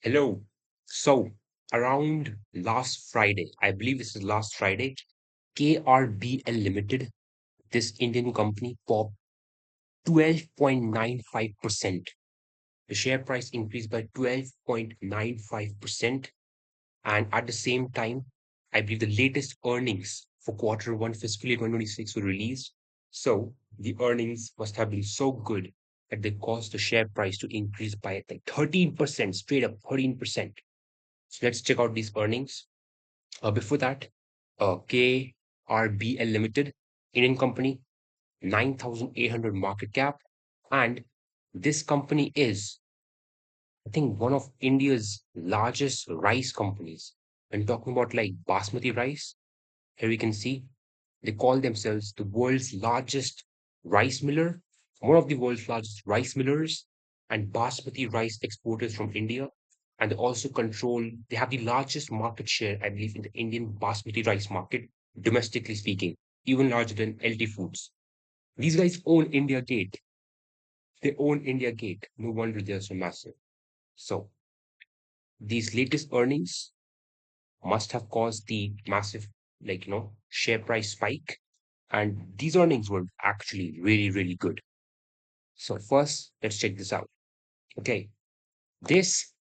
Hello. So, around last Friday, I believe this is last Friday, KRBL Limited, this Indian company, popped 12.95%. The share price increased by 12.95%. And at the same time, I believe the latest earnings for quarter one fiscal year 2026 were released. So, the earnings must have been so good that they caused the share price to increase by like 13%, straight up 13%. So let's check out these earnings. Before that, KRBL Limited, Indian company, 9,800 market cap. And this company is, I think, one of India's largest rice companies. When talking about like basmati rice, here we can see they call themselves the world's largest rice miller, one of the world's largest rice millers and basmati rice exporters from India. And they have the largest market share, I believe, in the Indian basmati rice market, domestically speaking, even larger than LT Foods. These guys own India Gate. They own India Gate. No wonder they're so massive. So these latest earnings must have caused the massive, share price spike. And these earnings were actually really, really good. So first, let's check this out. Okay, this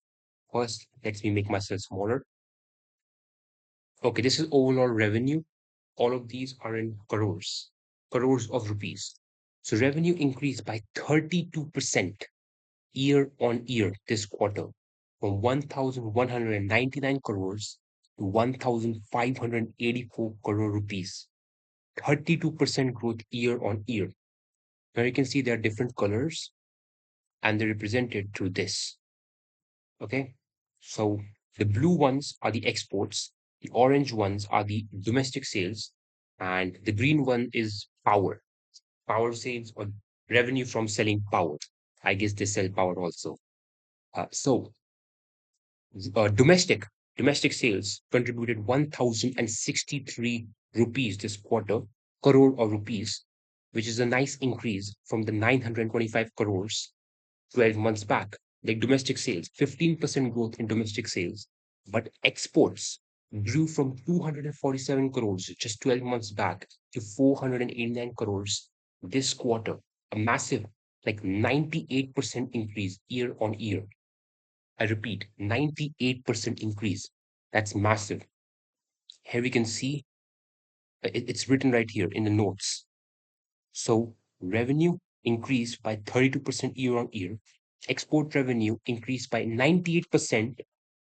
first lets me make myself smaller. Okay, this is overall revenue. All of these are in crores, crores of rupees. So revenue increased by 32% year on year this quarter from 1,199 crores to 1,584 crore rupees. 32% growth year on year. Now you can see there are different colors and they're represented through this. Okay. So the blue ones are the exports, the orange ones are the domestic sales, and the green one is power sales or revenue from selling power. I guess they sell power also. So domestic sales contributed 1,063 rupees this quarter, crore or rupees, which is a nice increase from the 925 crores 12 months back. Like domestic sales, 15% growth in domestic sales, but exports grew from 247 crores just 12 months back to 489 crores this quarter. A massive, like 98% increase year on year. I repeat, 98% increase. That's massive. Here we can see it's written right here in the notes. So revenue increased by 32% year on year. Export revenue increased by 98%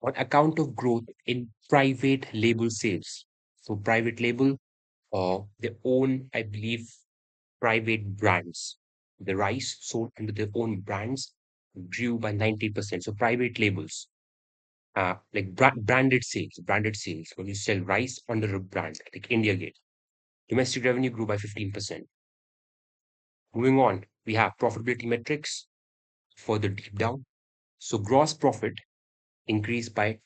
on account of growth in private label sales. So private label, they own, I believe, private brands. The rice sold under their own brands grew by 90%. So private labels, branded sales, when you sell rice under a brand like India Gate. Domestic revenue grew by 15%. Moving on, we have profitability metrics further deep down. So gross profit increased by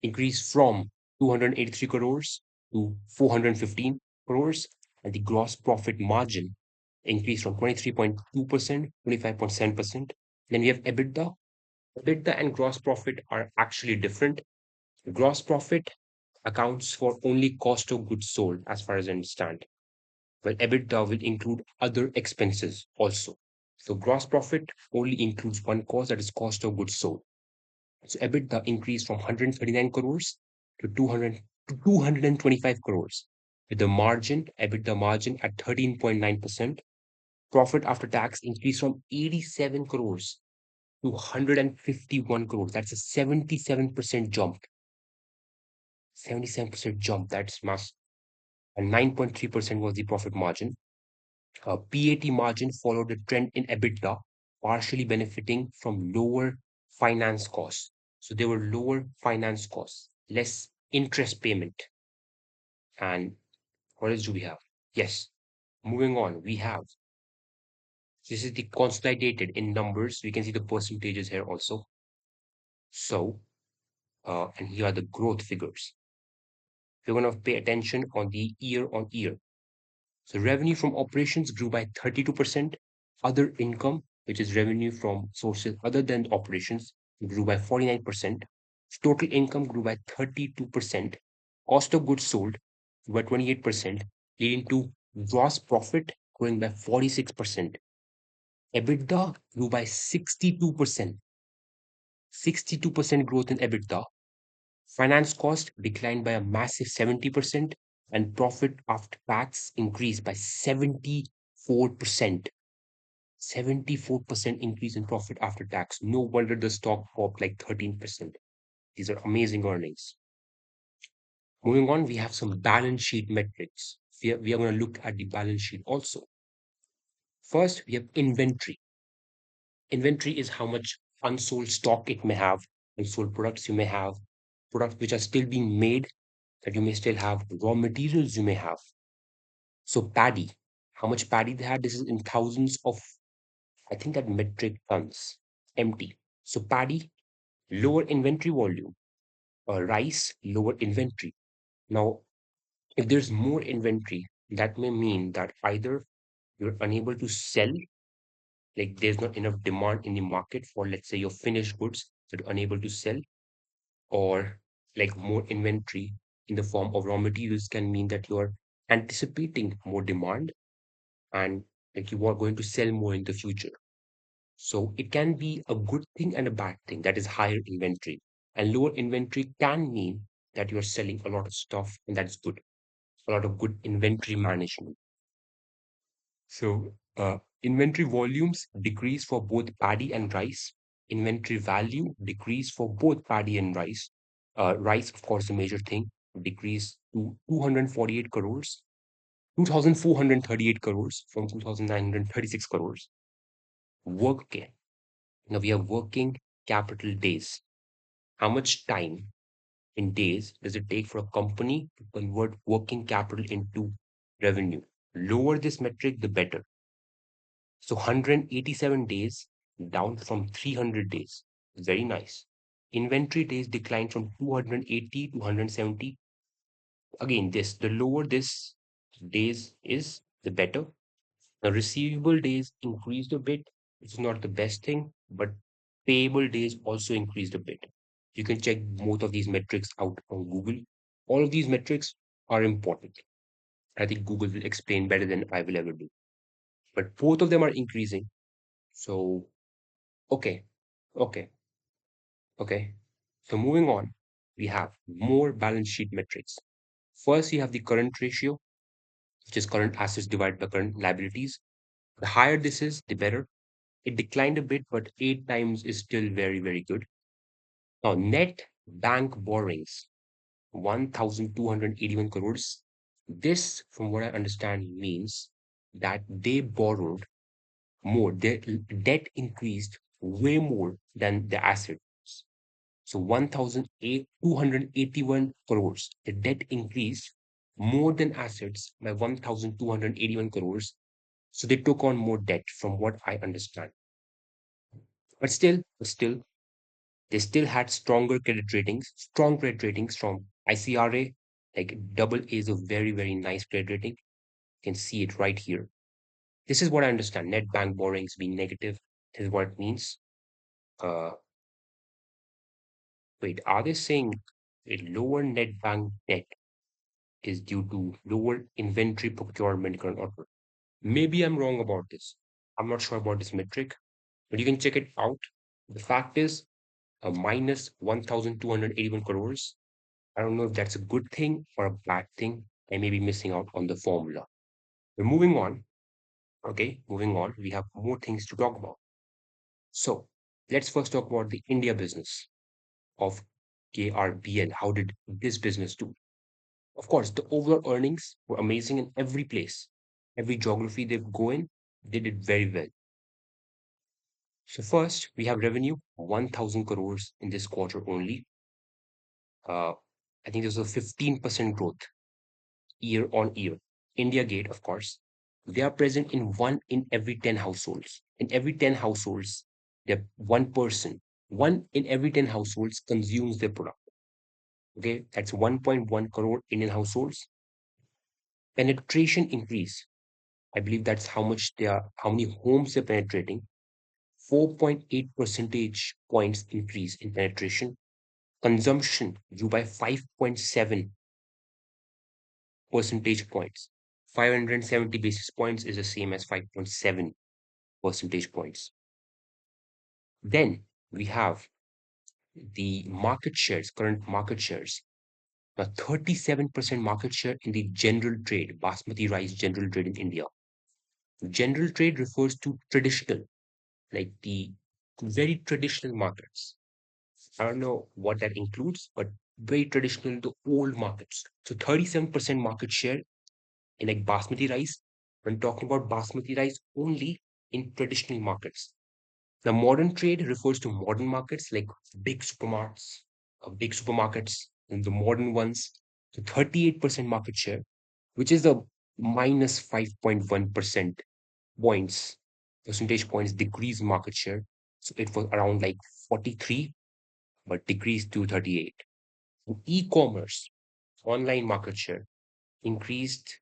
increased from 283 crores to 415 crores, and the gross profit margin increased from 23.2%, 25.7%. Then we have EBITDA. EBITDA and gross profit are actually different. The gross profit accounts for only cost of goods sold, as far as I understand. Well, EBITDA will include other expenses also. So gross profit only includes one cost, that is cost of goods sold. So EBITDA increased from 139 crores to 225 crores, with the margin, EBITDA margin at 13.9%. Profit after tax increased from 87 crores to 151 crores. That's a 77% jump. 77% jump. That's massive. And 9.3% was the profit margin. PAT margin followed the trend in EBITDA, partially benefiting from lower finance costs. So there were lower finance costs, less interest payment. And what else do we have? Yes, moving on, we have this is the consolidated in numbers. We can see the percentages here also. So, and here are the growth figures. We're going to pay attention on the year on year. So revenue from operations grew by 32%. Other income, which is revenue from sources other than operations, grew by 49%. Total income grew by 32%. Cost of goods sold grew by 28%, leading to gross profit growing by 46%. EBITDA grew by 62%. 62% growth in EBITDA. Finance cost declined by a massive 70%, and profit after tax increased by 74%. 74% increase in profit after tax. No wonder the stock popped like 13%. These are amazing earnings. Moving on, we have some balance sheet metrics. We are going to look at the balance sheet also. First, we have inventory. Inventory is how much unsold stock it may have, unsold products you may have, products which are still being made that you may still have, raw materials you may have. So paddy, how much paddy they had? This is in thousands of, I think that metric tons, empty. So paddy, lower inventory volume, rice, lower inventory. Now, if there's more inventory, that may mean that either you're unable to sell, like there's not enough demand in the market for, let's say, your finished goods that you're unable to sell, or like more inventory in the form of raw materials can mean that you're anticipating more demand and like you are going to sell more in the future. So it can be a good thing and a bad thing, that is higher inventory. And lower inventory can mean that you're selling a lot of stuff, and that's good. A lot of good inventory management. So inventory volumes decrease for both paddy and rice. Inventory value decrease for both paddy and rice. Rice, of course, the major thing, decreased to 248 crores, 2,438 crores from 2,936 crores. Working. Now we are working capital days. How much time in days does it take for a company to convert working capital into revenue? Lower this metric, the better. So 187 days down from 300 days. Very nice. Inventory days declined from 280 to 170. Again, the lower this days is, the better. The receivable days increased a bit. It's not the best thing, but payable days also increased a bit. You can check both of these metrics out on Google. All of these metrics are important. I think Google will explain better than I will ever do. But both of them are increasing. So, okay, okay, okay. So moving on, we have more balance sheet metrics. First, you have the current ratio, which is current assets divided by current liabilities. The higher this is, the better. It declined a bit, but 8 times is still very, very good. Now, net bank borrowings, 1,281 crores. This, from what I understand, means that they borrowed more. Their debt increased way more than the assets. So 1,281 crores. The debt increased more than assets by 1,281 crores. So they took on more debt, from what I understand. But still, they still had stronger credit ratings, strong credit ratings from ICRA, like double A is a very, very nice credit rating. You can see it right here. This is what I understand. Net bank borrowings being negative. This is what it means. Uh, wait, are they saying a lower net bank debt is due to lower inventory procurement current order? Maybe I'm wrong about this. I'm not sure about this metric, but you can check it out. The fact is, a minus 1,281 crores. I don't know if that's a good thing or a bad thing. I may be missing out on the formula. We're moving on. Okay, moving on. We have more things to talk about. So let's first talk about the India business of KRBL. How did this business do? Of course, the overall earnings were amazing in every place. Every geography they go in, they did very well. So first, we have revenue 1,000 crores in this quarter only. Uh, I think there's a 15% growth year on year. India Gate, of course, they are present in one in every 10 households. In every 10 households, there one person, one in every 10 households consumes their product. Okay, that's 1.1 crore Indian households. Penetration increase. I believe that's how much they are, how many homes they're penetrating. 4.8 percentage points increase in penetration. Consumption grew by 5.7 percentage points. 570 basis points is the same as 5.7 percentage points. Then we have the market shares, current market shares. Now, 37% market share in the general trade, basmati rice general trade in India. General trade refers to traditional, like the very traditional markets. I don't know what that includes, but very traditional, the old markets. So 37% market share in like basmati rice. When talking about basmati rice only in traditional markets. The modern trade refers to modern markets like big supermarkets, and the modern ones. So 38% market share, which is the minus 5.1% points, percentage points decrease market share. So it was around like 43, but decreased to 38. E-commerce, online market share increased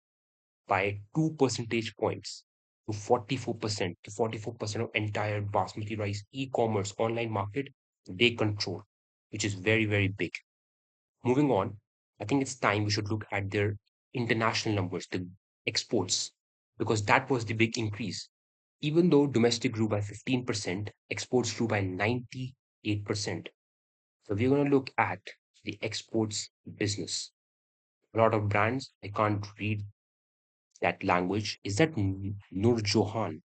by 2 percentage points to 44%. To 44% of entire basmati rice e-commerce online market they control, which is very, very big. Moving on, I think it's time we should look at their international numbers, the exports, because that was the big increase. Even though domestic grew by 15%, exports grew by 98%. So we're going to look at the exports business. A lot of brands, I can't read that language. Is that Nur Johan?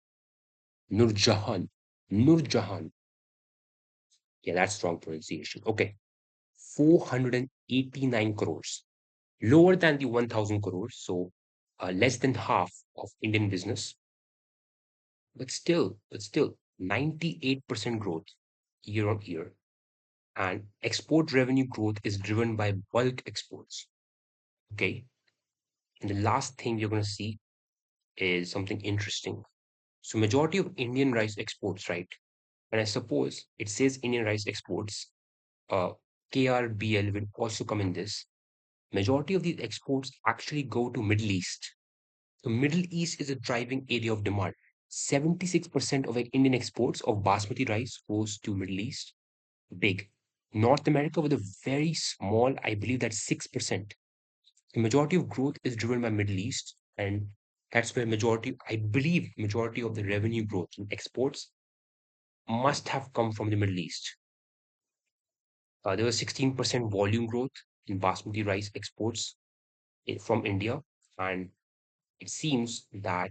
Nur Jahan. Nur Jahan. Yeah, that's wrong pronunciation. Okay. 489 crores. Lower than the 1000 crores. So less than half of Indian business. But still, 98% growth year on year. And export revenue growth is driven by bulk exports. Okay. And the last thing you're going to see is something interesting. So majority of Indian rice exports, right? And I suppose it says Indian rice exports, uh, KRBL will also come in this. Majority of these exports actually go to Middle East. The Middle East is a driving area of demand. 76% of like, Indian exports of basmati rice goes to Middle East. Big. North America with a very small, I believe that's 6%. The majority of growth is driven by Middle East, and that's where majority, I believe, majority of the revenue growth in exports must have come from the Middle East. There was 16% volume growth in basmati rice exports from India, and it seems that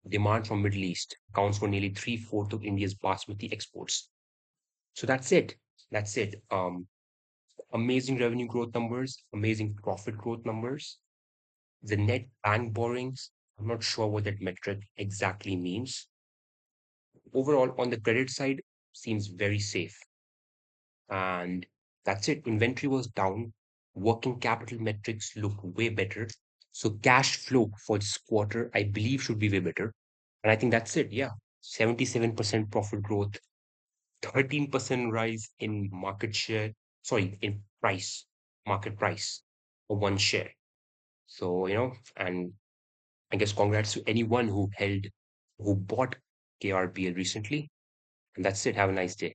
demand from Middle East accounts for nearly three-fourths of India's basmati exports. So that's it. That's it. Amazing revenue growth numbers, amazing profit growth numbers. The net bank borrowings, I'm not sure what that metric exactly means. Overall, on the credit side, seems very safe. And that's it. Inventory was down. Working capital metrics look way better. So cash flow for this quarter, I believe, should be way better. And I think that's it. Yeah. 77% profit growth, 13% rise in market share, sorry, in price, market price for one share. So, and I guess congrats to anyone who bought KRBL recently. And that's it. Have a nice day.